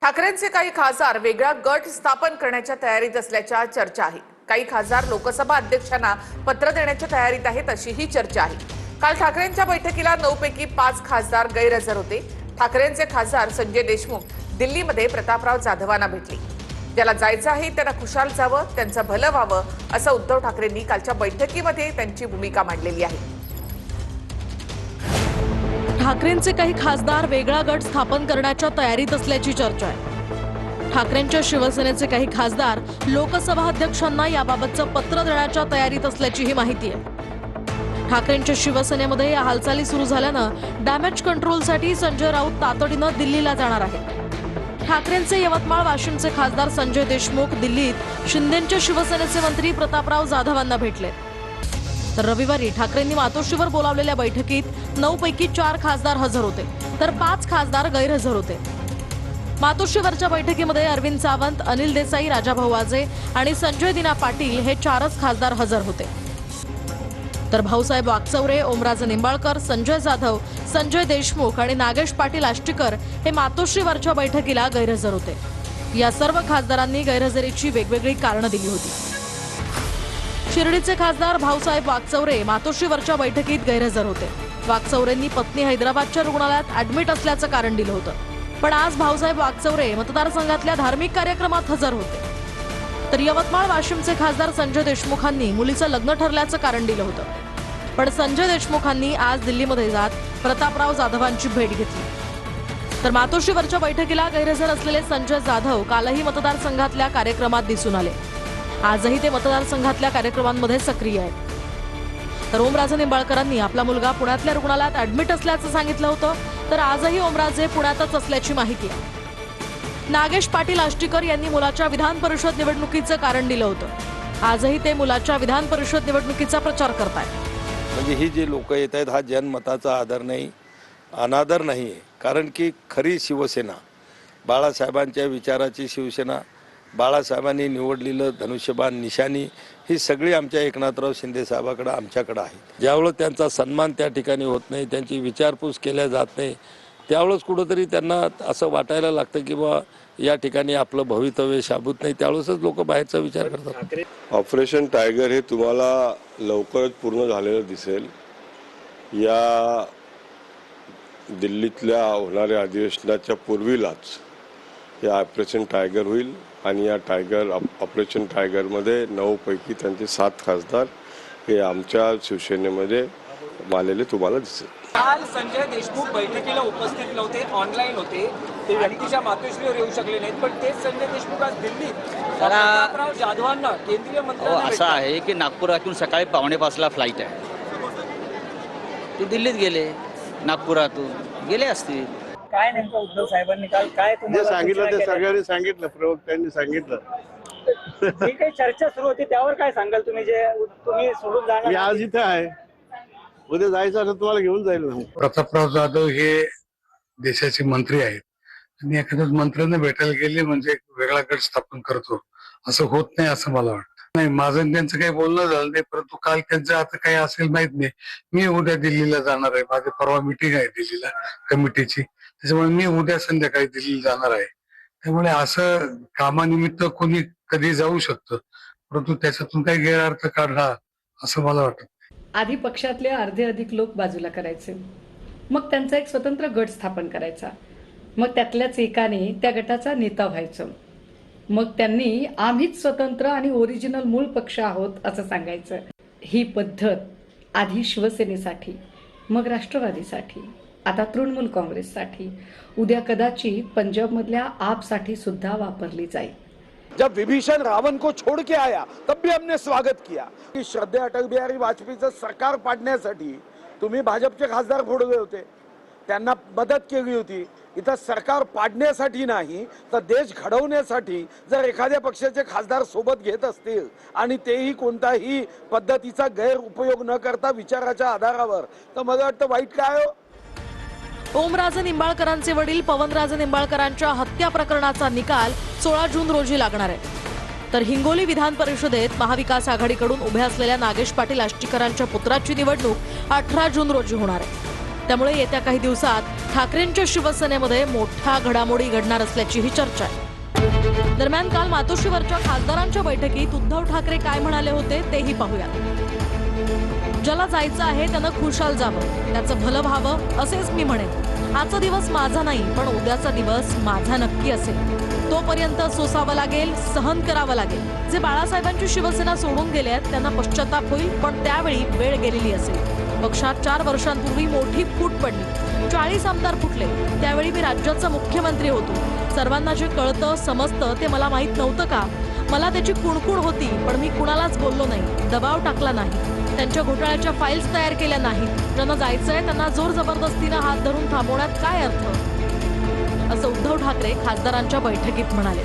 ठाकरेंचे काही खासदार वेगळा गट स्थापन करण्याच्या तयारीत असल्याच्या चर्चा आहे। काही खासदार लोकसभा अध्यक्षांना पत्र देण्याच्या तयारीत आहेत अशीही चर्चा आहे। काल ठाकरेंच्या बैठकीला 9 पैकी 5 खासदार गैरहजर होते। ठाकरेंचे खासदार संजय देशमुख दिल्लीमध्ये प्रतापराव जाधवांना भेटले। ज्याला जायचं आहे त्यांना खुशाल जावं, त्यांचं भलं व्हावं असं उद्धव ठाकरेंनी कालच्या बैठकीमध्ये त्यांची भूमिका मांडलेली आहे। ठाकरेंचे काही खासदार वेगळा गट स्थापन करण्याच्या तयारीत असल्याची चर्चा आहे। ठाकरेंच्या शिवसेनेचे काही खासदार लोकसभा अध्यक्षांना याबाबतचं पत्र देण्याच्या तयारीत असल्याचीही माहिती आहे। ठाकरेंच्या शिवसेनेमध्ये या हालचाली सुरू झाल्यानं डॅमेज कंट्रोलसाठी संजय राऊत तातडीनं दिल्लीला जाणार आहेत। ठाकरेंचे यवतमाळ वाशिमचे खासदार संजय देशमुख दिल्लीत शिंदेंच्या शिवसेनेचे मंत्री प्रतापराव जाधवांना भेटले। तर रविवारी ठाकरेंनी मातोश्रीवर बोलावलेल्या बैठकीत 9 पैकी 4 खासदार हजर होते, तर 5 खासदार गैरहजर होते। मातोश्रीवरच्या बैठकीमध्ये अरविंद सावंत, अनिल देसाई, राजाभाऊ वाजे आणि संजय दिना पाटील हे 4च खासदार हजर होते। तर भाऊसाहेब वाकचौरे, ओमराजे निंबाळकर, संजय जाधव, संजय देशमुख आणि नागेश पाटील आष्टीकर हे मातोश्रीवरच्या बैठकीला गैरहजर होते। या सर्व खासदारांनी गैरहजेरीची वेगवेगळी कारणं दिली होती। शिर्डीचे खासदार भाऊसाहेब वाकचौरे मातोश्रीवरच्या बैठकीत गैरहजर होते। वाकचौरेंनी पत्नी हैदराबादच्या रुग्णालयात ऍडमिट असल्याचं कारण दिलं होतं, पण आज भाऊसाहेब वाकचौरे मतदारसंघातल्या धार्मिक कार्यक्रमात हजर होते। तर यवतमाळ वाशिमचे खासदार संजय देशमुखांनी मुलीचं लग्न ठरल्याचं कारण दिलं होतं, पण संजय देशमुखांनी आज दिल्लीमध्ये जात प्रतापराव जाधवांची भेट घेतली। तर मातोश्रीवरच्या बैठकीला गैरहजर असलेले संजय जाधव कालही मतदारसंघातल्या कार्यक्रमात दिसून आले। आजही ते मतदारसंघातल्या कार्यक्रमांमध्ये सक्रिय आहेत। तर ओमराजे निंबाळकरांनी आपला मुलगा पुण्यातल्या रुग्णालयात ऍडमिट असल्याचं सांगितलं होतं, तर आजही ओमराजे पुण्यातच असल्याची माहिती आहे। नागेश पाटील आष्टीकर यांनी मुलाच्या विधान परिषद निवडणुकीचं कारण दिलं होतं। आजही ते मुलाच्या विधान परिषद निवडणुकीचा प्रचार करतायत। म्हणजे ही जी लोक येत आहेत हा जनमताचा आदर नाही, अनादर नाही आहे। कारण की खरी शिवसेना, बाळासाहेबांच्या विचाराची शिवसेना, बाळासाहेबांनी निवडलेलं धनुष्यबाण निशाणी ही सगळी आमच्या एकनाथराव शिंदे साहेबांकडे आमच्याकडे आहे। ज्यावेळेस त्यांचा सन्मान त्या ठिकाणी होत नाही, त्यांची विचारपूस केल्या जात नाही, त्यावेळेस कुठंतरी त्यांना असं वाटायला लागतं की बा या ठिकाणी आपलं भवितव्य शाबूत नाही, त्यावेळेसच लोक बाहेरचा विचार करतात। ऑपरेशन टायगर हे तुम्हाला लवकरच पूर्ण झालेलं दिसेल। या दिल्लीतल्या होणाऱ्या अधिवेशनाच्या पूर्वीलाच हे ऑपरेशन टायगर होईल आणि या ऑपरेशन टायगरमध्ये 9 पैकी त्यांचे 7 खासदार हे आमच्या शिवसेनेमध्ये आलेले तुम्हाला दिसेल। काल संजय देशमुख बैठकीला उपस्थित नव्हते, ऑनलाईन होते, ते व्यक्तीच्या मातोश्रीवर येऊ शकले नाहीत, पण तेच संजय देशमुख आज दिल्लीत प्रतापराव जाधवांना केंद्रीय मंत्र्यांना असं आहे की नागपुरातून सकाळी 5:45ला फ्लाईट आहे, ते दिल्लीत गेले, नागपुरातून गेले असतील। काय नेमकं उद्धव साहेबांनी काल काय तुम्हाला सांगितलं ते सगळ्यांनी सांगितलं, प्रवक्त्यांनी सांगितलं। जी काही चर्चा सुरू होती त्यावर काय सांगाल तुम्ही, जे तुम्ही सोडून जाणार? मी आज इथे आहे, उद्या जायचं असं तुम्हाला घेऊन जाईल ना। प्रतापराव जाधव हे देशाचे मंत्री आहेत आणि एखाद्याच मंत्र्यांना भेटायला गेले म्हणजे वेगळा गट स्थापन करतो असं होत नाही असं मला वाटतं। नाही, माझं त्यांचं काही बोलणं झालं नाही, परंतु काल त्यांचं आता काही असेल माहित नाही। मी उद्या दिल्लीला जाणार आहे, माझी परवा मीटिंग आहे दिल्लीला कमिटीची, त्याच्यामुळे मी उद्या संध्याकाळी दिल्लीला जाणार आहे। त्यामुळे असं कामानिमित्त कोणी कधी जाऊ शकतं, परंतु त्याच्यातून काही गैरअर्थ काढला असं मला वाटतं। आधी पक्षातले अर्धे अधिक लोक बाजूला करायचे, मग त्यांचा एक स्वतंत्र गट स्थापन करायचा, मग त्यातल्याच एकाने त्या गटाचा नेता व्हायचं, मग त्यांनी आम्हीच स्वतंत्र आणि ओरिजिनल मूळ पक्ष आहोत असं सांगायचं। ही पद्धत आधी शिवसेनेसाठी, मग राष्ट्रवादीसाठी, आता तृणमूल काँग्रेससाठी, उद्या कदाचित पंजाबमधल्या आपसाठी सुद्धा वापरली जाईल। जब विभीषण रावण को छोड़ के आया तब भी हमने स्वागत किया की श्रद्धेय अटल बिहारी वाजपेयीचं सरकार पाडण्यासाठी तुम्ही भाजपचे खासदार फोडले होते, त्यांना मदत केली होती। इथं सरकार पाडण्यासाठी नाही तर देश घडवण्यासाठी जर एखाद्या पक्षाचे खासदार सोबत घेत असतील आणि तेही कोणताही पद्धतीचा गैरउपयोग न करता विचाराच्या आधारावर, तर मला वाटतं वाईट काय हो। ओमराजे निंबाळकरांचे वडील पवनराजे निंबाळकरांच्या हत्या प्रकरणाचा निकाल 16 जून रोजी लागणार आहे। तर हिंगोली विधान परिषदेत महाविकास आघाडीकडून उभे असलेल्या नागेश पाटील आष्टीकरांच्या पुत्राची निवडणूक 18 जून रोजी होणार आहे। त्यामुळे येत्या काही दिवसात ठाकरेंच्या शिवसेनेमध्ये मोठ्या घडामोडी घडणार असल्याचीही चर्चा आहे. दरम्यान काल मातोश्रीवरच्या खासदारांच्या बैठकीत उद्धव ठाकरे काय म्हणाले होते तेही पाहूया. ज्याला जायचं आहे त्यानं खुशाल जावं, त्याचं भलं व्हावं असेच मी म्हणेन. आजचा दिवस माझा नाही, पण उद्याचा दिवस माझा नक्की असेल. तोपर्यंत सोसावं लागेल, सहन करावं लागेल. जे बाळासाहेबांची शिवसेना सोडून गेले आहेत त्यांना पश्चाताप होईल, पण त्यावेळी वेळ गेलेली असेल. पक्षात 4 वर्षांपूर्वी मोठी फूट पडली, 40 आमदार फुटले. त्यावेळी मी राज्याचा मुख्यमंत्री होतो. सर्वांना जे कळतं समजतं ते मला माहीत नव्हतं का? मला त्याची कुणकुण होती, पण मी कुणालाच बोललो नाही, दबाव टाकला नाही, त्यांच्या घोटाळ्याच्या फाईल्स तयार केल्या नाहीत. ज्यांना जायचंय त्यांना जोर जबरदस्तीनं हात धरून थांबवण्यात काय अर्थ, असं उद्धव ठाकरे खासदारांच्या बैठकीत म्हणाले.